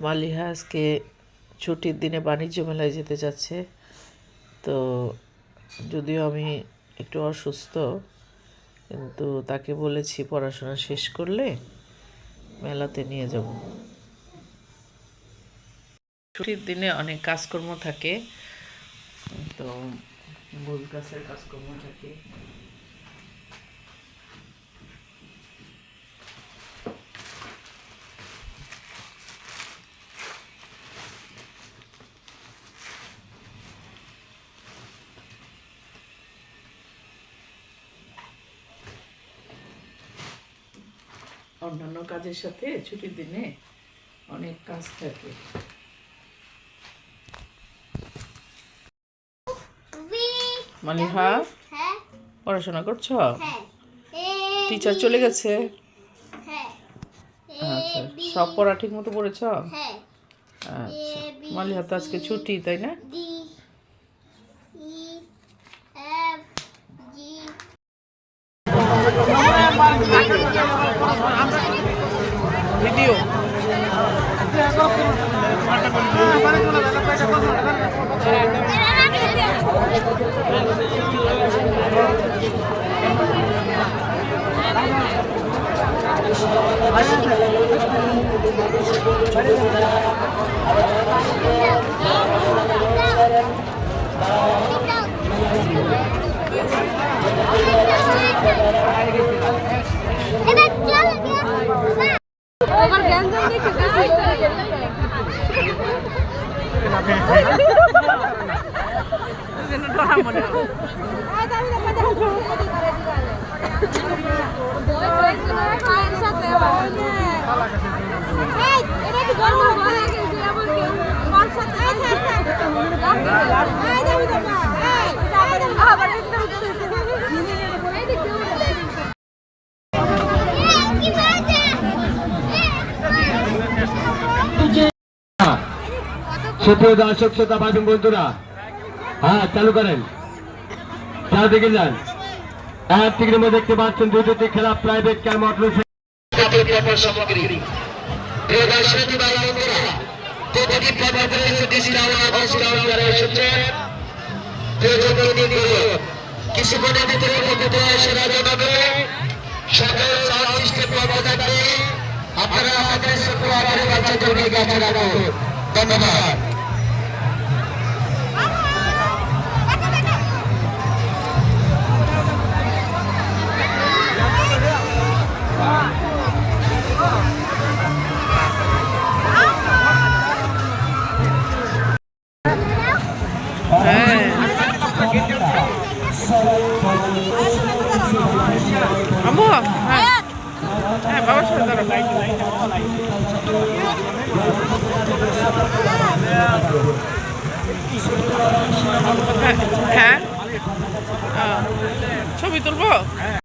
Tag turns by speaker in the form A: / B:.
A: মালিহা আজকে ছুটির দিনে বাণিজ্য মেলায় যেতে যাচ্ছে। তো যদিও আমি একটু অসুস্থ, কিন্তু তাকে বলেছি পড়াশোনা শেষ করলে মেলাতে নিয়ে যাব। ছুটির দিনে অনেক কাজকর্ম থাকে, তো মূল গাছের কাজকর্ম থাকে। অন্যান্য কাজের সাথে ছুটির দিনে অনেক কাজ থাকে। মালিহা, পড়াশোনা করছো? টিচার চলে গেছে? আচ্ছা, সব পড়া ঠিক মতো পড়েছ? আচ্ছা, মালিহা তো আজকে ছুটি, তাই না? ভিডিও
B: সুপ্রিয় দর্শক শ্রোতা ভাই বন্ধুরা, হ্যাঁ চালু করেন, চারদিকে যান। এক টিকের মধ্যে দেখতে পাচ্ছেন দুটি খেলা প্রাইভেট কার মোটর সামগ্রী। আপনারা আমাদের বাচ্চাদেরকে কাছে রাখুন। ধন্যবাদ।
A: আমু, হ্যাঁ হ্যাঁ, বাবার সাথে ধরো। হ্যাঁ, ছবি তুলবো।